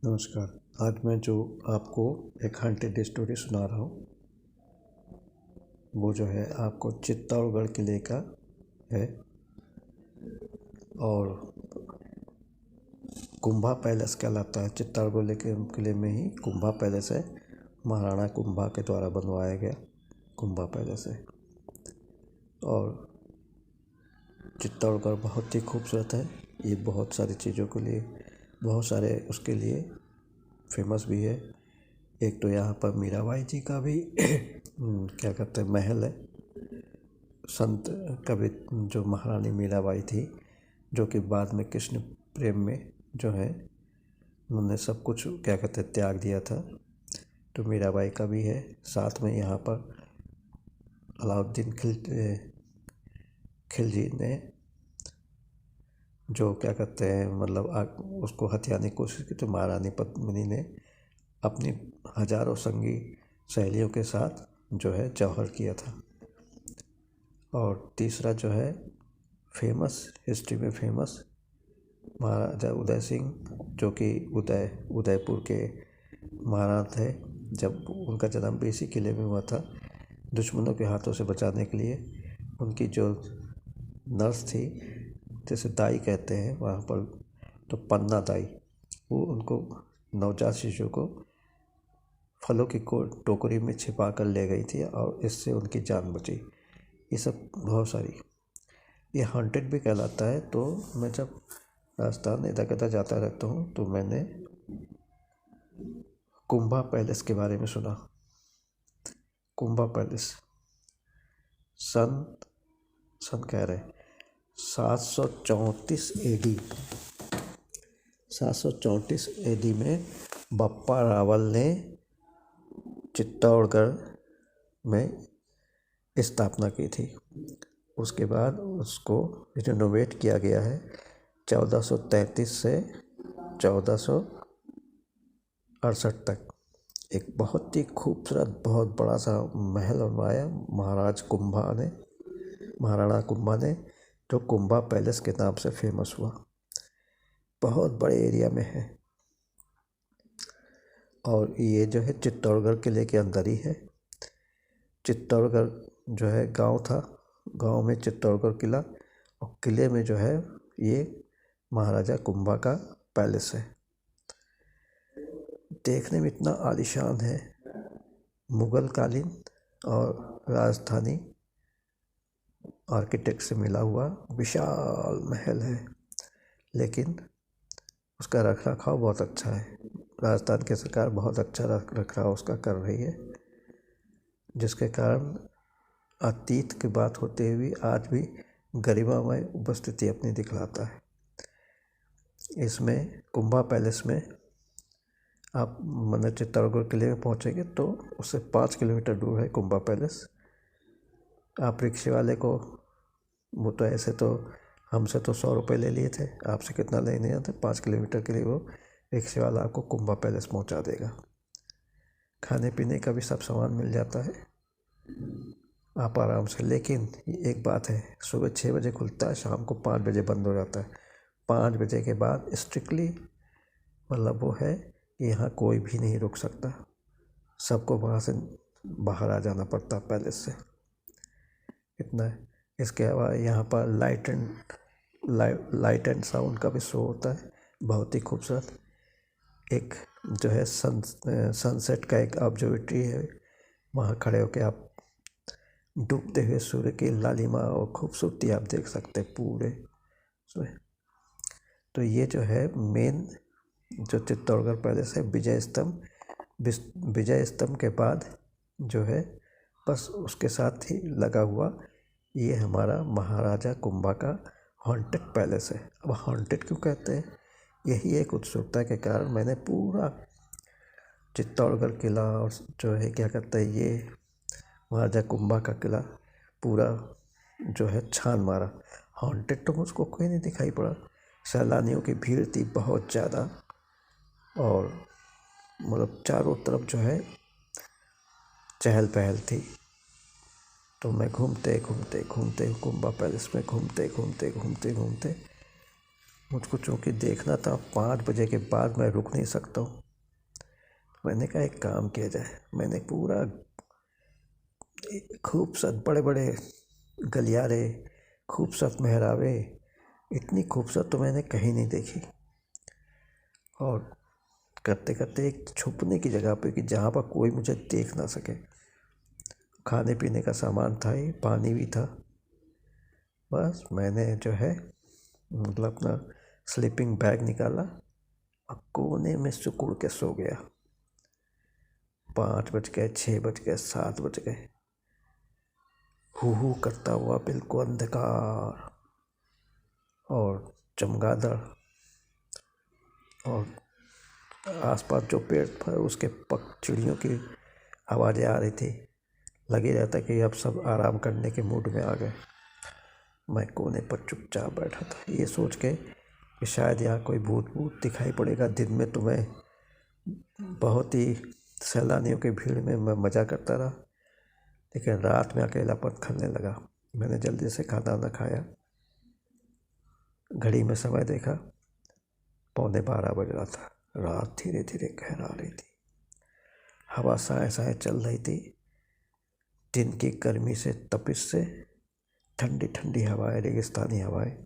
नमस्कार। आज मैं जो आपको एक हॉन्टेड स्टोरी सुना रहा हूँ वो जो है आपको चित्तौड़गढ़ किले का है। और कुंभा पैलेस कहलाता है। चित्तौड़गढ़ के किले में ही कुंभा पैलेस है। महाराणा कुंभा के द्वारा बनवाया गया कुंभा पैलेस है। और चित्तौड़गढ़ बहुत ही खूबसूरत है। ये बहुत सारी चीज़ों के लिए, बहुत सारे उसके लिए फेमस भी है। एक तो यहाँ पर मीराबाई जी का भी क्या कहते हैं महल है। संत कवि जो महारानी मीराबाई थी, जो कि बाद में कृष्ण प्रेम में जो है उन्होंने सब कुछ क्या कहते हैं त्याग दिया था, तो मीराबाई का भी है। साथ में यहाँ पर अलाउद्दीन खिलजी ने जो क्या कहते हैं मतलब उसको हथियाने की कोशिश की, तो महारानी पद्मिनी ने अपनी हजारों संगी सहेलियों के साथ जो है जौहर किया था। और तीसरा जो है फेमस, हिस्ट्री में फेमस महाराजा उदय सिंह, जो कि उदयपुर के महाराणा थे। जब उनका जन्म भी इसी किले में हुआ था। दुश्मनों के हाथों से बचाने के लिए उनकी जो नर्स थी, जैसे दाई कहते हैं वहाँ पर, तो पन्ना दाई, वो उनको नवजात शिशु को फलों की टोकरी में छिपा कर ले गई थी और इससे उनकी जान बची। ये सब बहुत सारी, ये हॉन्टेड भी कहलाता है। तो मैं जब राजस्थान इधर कदा जाता रहता हूँ तो मैंने कुंभा पैलेस के बारे में सुना। कुंभा पैलेस सन कह रहे 734 AD, 734 AD में बप्पा रावल ने चित्तौड़गढ़ में स्थापना की थी। उसके बाद उसको रिनोवेट किया गया है 1433 से 1468 तक। एक बहुत ही खूबसूरत, बहुत बड़ा सा महल बनवाया महाराणा कुंभा ने, जो कुंभा पैलेस के नाम से फेमस हुआ। बहुत बड़े एरिया में है और ये जो है चित्तौड़गढ़ किले के अंदर ही है। चित्तौड़गढ़ जो है गांव था, गांव में चित्तौड़गढ़ किला, और किले में जो है ये महाराजा कुंभा का पैलेस है। देखने में इतना आलीशान है, मुग़ल कालीन और राजस्थानी आर्किटेक्ट से मिला हुआ विशाल महल है, लेकिन उसका रखरखाव बहुत अच्छा है। राजस्थान की सरकार बहुत अच्छा रखरखाव उसका कर रही है, जिसके कारण अतीत की बात होते हुए आज भी गरिमामय उपस्थिति अपनी दिखलाता है। इसमें कुंभा पैलेस में आप चित्तौड़गढ़ किले में पहुँचेंगे तो उससे 5 किलोमीटर दूर है कुंभा पैलेस। आप रिक्शे वाले को, वो तो ऐसे तो हमसे तो 100 रुपये ले लिए थे, आपसे कितना लेने आते, 5 किलोमीटर के लिए वो रिक्शे वाला आपको कुंभा पैलेस पहुंचा देगा। खाने पीने का भी सब सामान मिल जाता है आप आराम से। लेकिन एक बात है, सुबह 6 बजे खुलता है, शाम को 5 बजे बंद हो जाता है। 5 बजे के बाद स्ट्रिक्टली वो है कि यहाँ कोई भी नहीं रुक सकता, सबको वहाँ से बाहर आ जाना पड़ता पैलेस से। इतना है। इसके अलावा यहाँ पर लाइट एंड साउंड का भी शो होता है, बहुत ही खूबसूरत। एक जो है सनसेट का एक ऑब्जर्वेटरी है, वहाँ खड़े होकर आप डूबते हुए सूर्य की लालिमा और खूबसूरती आप देख सकते हैं पूरे उसमें। तो ये जो है मेन जो चित्तौड़गढ़ पैलेस है, विजय स्तंभ के बाद जो है बस उसके साथ ही लगा हुआ ये हमारा महाराजा कुंभा का हॉन्टेड पैलेस है। अब हॉन्टेड क्यों कहते हैं, यही एक उत्सुकता के कारण मैंने पूरा चित्तौड़गढ़ किला और जो है क्या कहते हैं ये महाराजा कुंभा का किला पूरा जो है छान मारा। हॉन्टेड तो मुझको कोई नहीं दिखाई पड़ा। सैलानियों की भीड़ थी बहुत ज़्यादा, और चारों तरफ जो है चहल पहल थी। तो मैं घूमते कुंभा पैलेस में घूमते मुझको चूँकि देखना था 5 बजे के बाद मैं रुक नहीं सकता हूँ। मैंने कहा एक काम किया जाए। मैंने पूरा खूबसूरत बड़े बड़े गलियारे, खूबसूरत मेहराबे, इतनी खूबसूरत तो मैंने कहीं नहीं देखी। और करते करते एक छुपने की जगह पे कि जहाँ पर कोई मुझे देख ना सके। खाने पीने का सामान था ही, पानी भी था। बस मैंने जो है मतलब अपना स्लीपिंग बैग निकाला और कोने में सिकुड़ के सो गया। 5 बज गए, 6 बज गए, 7 बज गए। हू करता हुआ बिल्कुल अंधकार और चमगादड़ और आसपास जो पेड़ था उसके चिड़ियों की आवाज़ें आ रही थी। लगे रहता कि अब सब आराम करने के मूड में आ गए। मैं कोने पर चुपचाप बैठा था, ये सोच के कि शायद यहाँ कोई भूत दिखाई पड़ेगा। दिन में तो मैं बहुत ही सैलानियों की भीड़ में मैं मज़ा करता रहा, लेकिन रात में अकेलापन खाने लगा। मैंने जल्दी से खाना ना खाया। घड़ी में समय देखा, 11:15 बज रहा था। रात धीरे धीरे गहरा रही थी। हवा साए साए चल रही थी। दिन की गर्मी से, तपिश से ठंडी ठंडी हवाएं, रेगिस्तानी हवाएं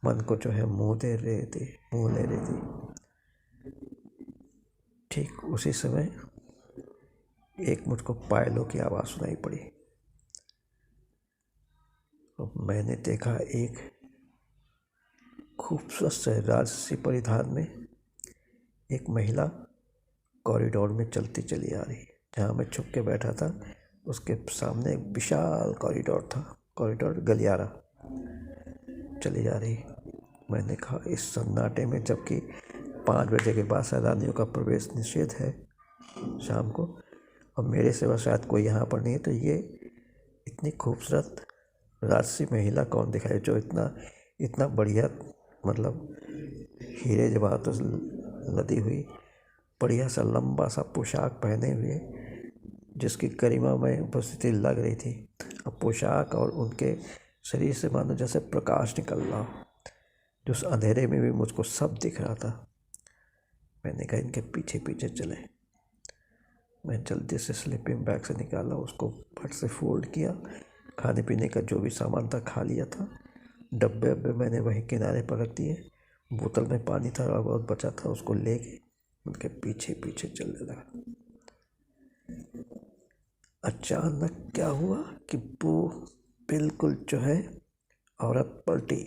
मन को जो है मुँह ले रही थी। ठीक उसी समय एक मुझको पायलों की आवाज़ सुनाई पड़ी। और मैंने देखा एक खूबसूरत से राजसी परिधान में एक महिला कॉरिडोर में चलती चली आ रही। जहाँ मैं छुप के बैठा था उसके सामने एक विशाल कॉरिडोर गलियारा चली जा रही। मैंने कहा इस सन्नाटे में, जबकि 5 बजे के बाद सैलानियों का प्रवेश निषेध है शाम को, और मेरे सिवा शायद कोई यहाँ पर नहीं है, तो ये इतनी खूबसूरत राजसी महिला कौन दिखाई जो इतना बढ़िया, मतलब हीरे जवाहरात से लदी हुई बढ़िया सा लंबा सा पोशाक पहने हुए, जिसकी गरिमामय उपस्थिति लग रही थी। अब पोशाक और उनके शरीर से मानो जैसे प्रकाश निकल रहा हो, जो उस अंधेरे में भी मुझको सब दिख रहा था। मैंने कहा इनके पीछे पीछे चले। मैं जल्दी से स्लीपिंग बैग से निकाला, उसको फट से फोल्ड किया। खाने पीने का जो भी सामान था खा लिया था। डब्बे मैंने वहीं किनारे पर रख दिए। बोतल में पानी था और बहुत बचा था, उसको लेके उनके पीछे पीछे चलने लगा। अचानक क्या हुआ कि वो बिल्कुल जो है औरत पलटी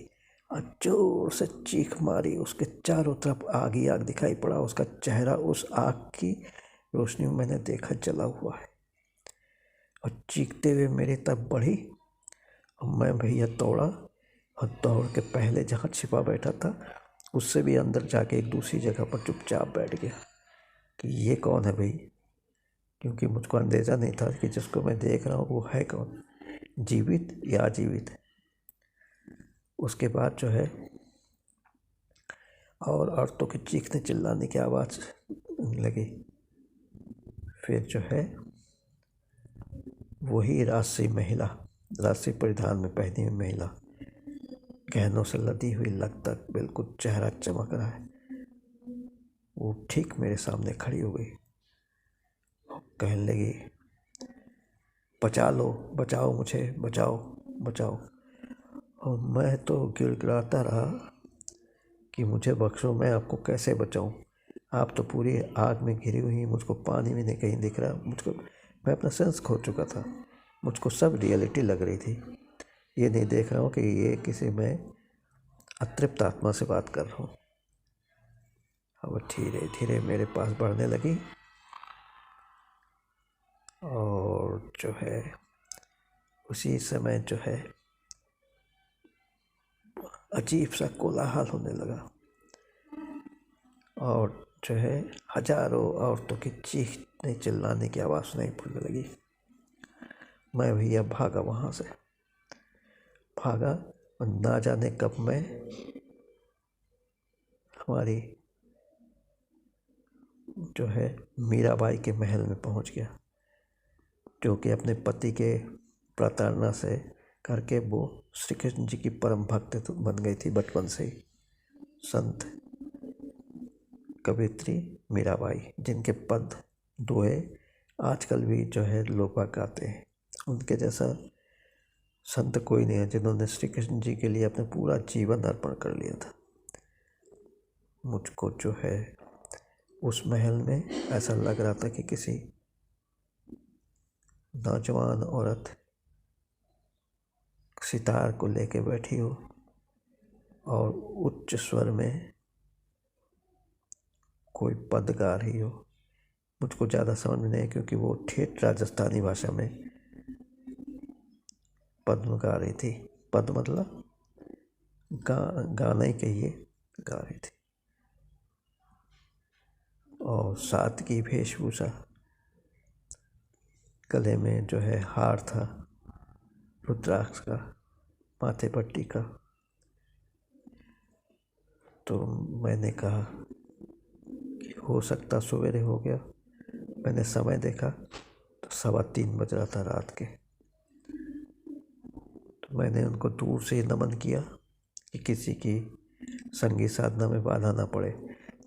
और जोर से चीख मारी। उसके चारों तरफ आग ही आग दिखाई पड़ा। उसका चेहरा उस आग की रोशनी में मैंने देखा जला हुआ है, और चीखते हुए मेरी तरफ बढ़ी। और मैं भैया दौड़ा, और दौड़ के पहले जहाँ छिपा बैठा था उससे भी अंदर जाके एक दूसरी जगह पर चुपचाप बैठ गया कि ये कौन है भाई, क्योंकि मुझको अंदेजा नहीं था कि जिसको मैं देख रहा हूँ वो है कौन, जीवित या अजीवित। उसके बाद जो है और औरतों के चीखने चिल्लाने की आवाज़ लगी। फिर जो है वही राजसी परिधान में पहनी हुई महिला, गहनों से लदी हुई, लगता बिल्कुल चेहरा चमक रहा है, वो ठीक मेरे सामने खड़ी हो गई। कहने लगी बचा लो, बचाओ मुझे, बचाओ बचाओ। और मैं तो गिड़गिड़ाता रहा कि मुझे बख्शो, मैं आपको कैसे बचाऊं। आप तो पूरी आग में घिरी हुई, मुझको पानी भी नहीं कहीं दिख रहा। मैं अपना सेंस खो चुका था। मुझको सब रियलिटी लग रही थी। ये नहीं देख रहा हूँ कि ये किसी मैं अतृप्त आत्मा से बात कर रहा हूँ। अब धीरे धीरे मेरे पास बढ़ने लगी, और जो है उसी समय जो है अजीब सा कोलाहल होने लगा, और जो है हजारों औरतों की चीखने चिल्लाने की आवाज़ सुनाई पड़ने लगी। मैं भैया भागा, वहाँ से भागा, और ना जाने कब मैं हमारी जो है मीराबाई के महल में पहुँच गया, जो कि अपने पति के प्रताड़ना से करके वो श्री कृष्ण जी की परम भक्त बन गई थी बचपन से ही। संत कवियत्री मीराबाई, जिनके पद दोहे आजकल भी जो है लोग गाते हैं। उनके जैसा संत कोई नहीं है जिन्होंने श्री कृष्ण जी के लिए अपना पूरा जीवन अर्पण कर लिया था। मुझको जो है उस महल में ऐसा लग रहा था कि किसी नौजवान औरत सितार को लेके बैठी हो और उच्च स्वर में कोई पद गा रही हो। मुझको ज़्यादा समझ में नहीं, क्योंकि वो ठेठ राजस्थानी भाषा में पद गा रही थी। पद मतलब गाना ही कहिए, गा रही थी। और सादगी वेशभूषा, गले में जो है हार था रुद्राक्ष का, माथे पर टीका। तो मैंने कहा कि हो सकता सवेरे हो गया। मैंने समय देखा तो 3:15 बज रहा था रात के। तो मैंने उनको दूर से नमन किया कि किसी की संगीत साधना में बाधा ना पड़े।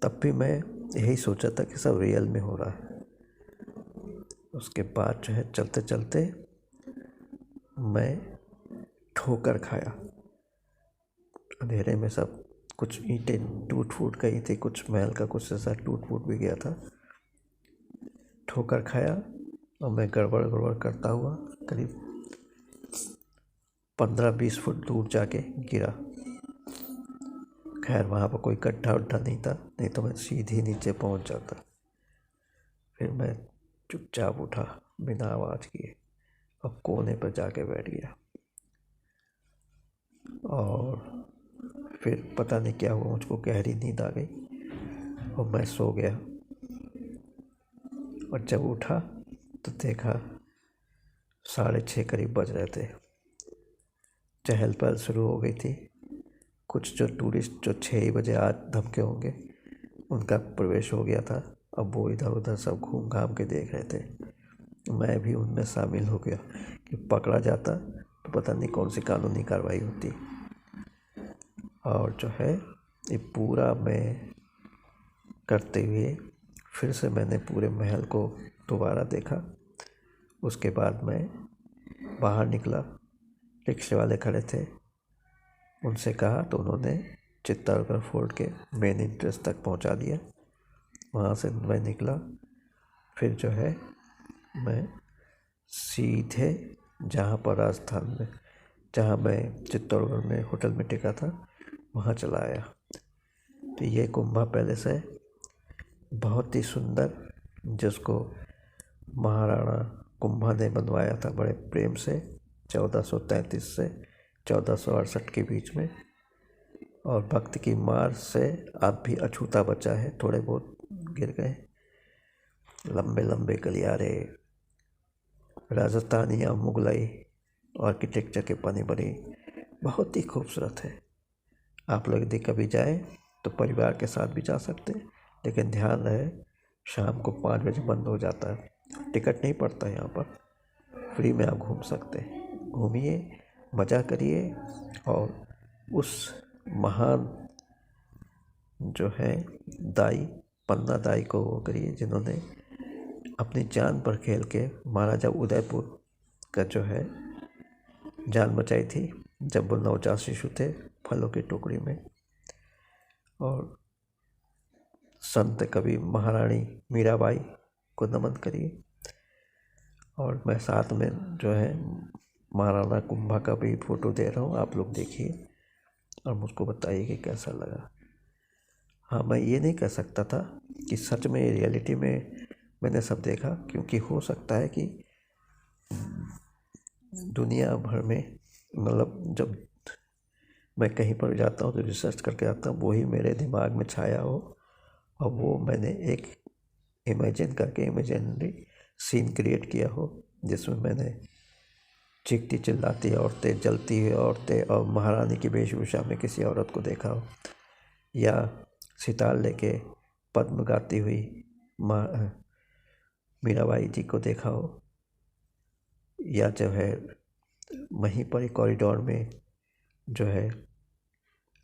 तब भी मैं यही सोचा था कि सब रियल में हो रहा है। उसके बाद जो है चलते चलते मैं ठोकर खाया। अंधेरे में सब कुछ ईंटें टूट फूट गई थी, कुछ महल का कुछ ऐसा टूट फूट भी गया था। ठोकर खाया और मैं गड़बड़ करता हुआ करीब 15-20 फुट दूर जाके गिरा। खैर वहाँ पर कोई गड्ढा उड्ढा नहीं था, नहीं तो मैं सीधी नीचे पहुँच जाता। फिर मैं चुपचाप उठा बिना आवाज़ किए और कोने पर जाके बैठ गया। और फिर पता नहीं क्या हुआ, मुझको गहरी नींद आ गई और मैं सो गया। और जब उठा तो देखा 6:30 करीब बज रहे थे। चहल पहल शुरू हो गई थी। कुछ जो टूरिस्ट जो 6 बजे आज धमके होंगे, उनका प्रवेश हो गया था। अब वो इधर उधर सब घूम घाम के देख रहे थे। मैं भी उनमें शामिल हो गया कि पकड़ा जाता तो पता नहीं कौन सी कानूनी कार्रवाई होती। और जो है ये पूरा मैं करते हुए फिर से मैंने पूरे महल को दोबारा देखा। उसके बाद मैं बाहर निकला। रिक्शे वाले खड़े थे, उनसे कहा तो उन्होंने चित्तौड़गढ़ फोर्ट के मेन एंट्रेंस तक पहुंचा दिया। वहाँ से मैं निकला। फिर जो है मैं सीधे जहाँ पर राजस्थान में, जहाँ मैं चित्तौड़गढ़ में होटल में टिका था, वहाँ चला आया। तो ये कुंभा पैलेस है, बहुत ही सुंदर, जिसको महाराणा कुंभा ने बनवाया था बड़े प्रेम से 1433 से 1468 के बीच में। और वक्त की मार से अब भी अछूता बचा है, थोड़े बहुत गिर गए। लंबे लंबे गलियारे, राजस्थानी या मुगलई आर्किटेक्चर के बने बने, बहुत ही खूबसूरत है। आप लोग यदि कभी जाएं तो परिवार के साथ भी जा सकते हैं, लेकिन ध्यान रहे शाम को 5 बजे बंद हो जाता है। टिकट नहीं पड़ता यहाँ पर, फ्री में आप घूम सकते हैं। घूमिए, मज़ा करिए और उस महान जो है दाई, पन्ना दाई को वो करिए, जिन्होंने अपनी जान पर खेल के महाराजा उदयपुर का जो है जान बचाई थी, जब वो नवजात शिशु थे फलों की टोकरी में। और संत कवि महारानी मीराबाई को नमन करिए। और मैं साथ में जो है महाराणा कुंभा का भी फ़ोटो दे रहा हूँ, आप लोग देखिए और मुझको बताइए कि कैसा लगा। हाँ, मैं ये नहीं कह सकता था कि सच में रियलिटी में मैंने सब देखा, क्योंकि हो सकता है कि दुनिया भर में, मतलब जब मैं कहीं पर जाता हूँ तो रिसर्च करके आता हूँ, वही मेरे दिमाग में छाया हो और वो मैंने एक इमेजिन करके इमेजिनरी सीन क्रिएट किया हो, जिसमें मैंने चीखती चिल्लाती औरतें, जलती हुई औरतें और महारानी की वेशभूषा में किसी औरत को देखा हो, या सितार लेके पद्म गाती हुई मीराबाई जी को देखा हो, या जो है वहीं पर कॉरिडोर में जो है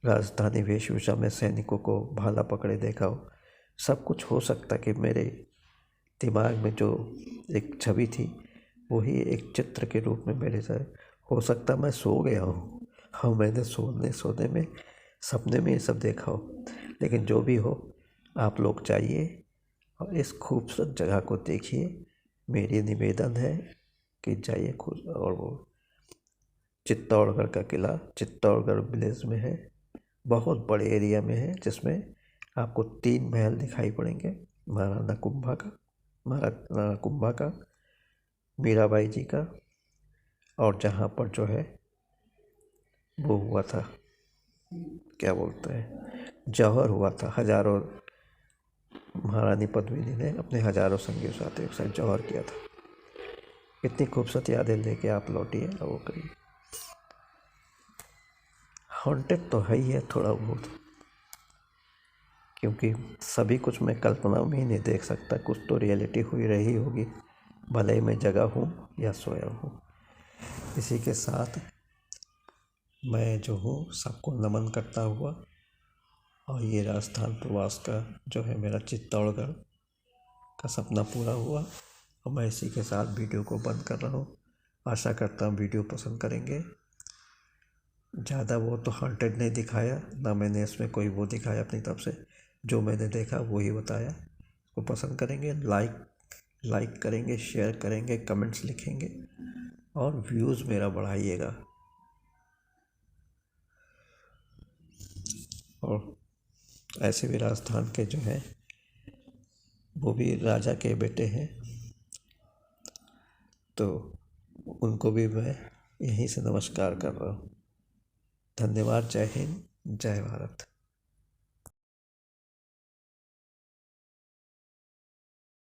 राजस्थानी वेशभूषा में सैनिकों को भाला पकड़े देखा हो। सब कुछ हो सकता कि मेरे दिमाग में जो एक छवि थी वही एक चित्र के रूप में मेरे साथ हो सकता। मैं सो गया हूँ, हाँ, मैंने सोने में सपने में ये सब देखा हो। लेकिन जो भी हो, आप लोग जाइए और इस खूबसूरत जगह को देखिए। मेरी निवेदन है कि जाइए खुद। और वो चित्तौड़गढ़ का किला चित्तौड़गढ़ विलेज में है, बहुत बड़े एरिया में है, जिसमें आपको 3 महल दिखाई पड़ेंगे। महाराणा कुंभा का, मीराबाई जी का, और जहाँ पर जो है वो हुआ था, क्या बोलते हैं, जौहर हुआ था। हजारों महारानी पद्मिनी ने अपने हजारों संगियों के साथ एक साथ जौहर किया था। इतनी खूबसूरत यादें लेके आप लौटिए और वो करिए। हॉन्टेड तो है ही है थोड़ा बहुत, क्योंकि सभी कुछ मैं कल्पना में ही नहीं देख सकता, कुछ तो रियलिटी हुई रही होगी, भले ही मैं जगह हूँ या सोया हूँ। इसी के साथ मैं जो हूँ सबको नमन करता हुआ, और ये राजस्थान प्रवास का जो है मेरा चित्तौड़गढ़ का सपना पूरा हुआ, और मैं इसी के साथ वीडियो को बंद कर रहा हूँ। आशा करता हूँ वीडियो पसंद करेंगे। ज़्यादा वो तो हॉन्टेड नहीं दिखाया, ना मैंने इसमें कोई वो दिखाया अपनी तरफ से, जो मैंने देखा वही बताया। वो पसंद करेंगे, लाइक करेंगे, शेयर करेंगे, कमेंट्स लिखेंगे और व्यूज़ मेरा बढ़ाइएगा। और ऐसे भी राजस्थान के जो हैं वो भी राजा के बेटे हैं, तो उनको भी मैं यहीं से नमस्कार कर रहा हूँ। धन्यवाद। जय हिंद, जय भारत।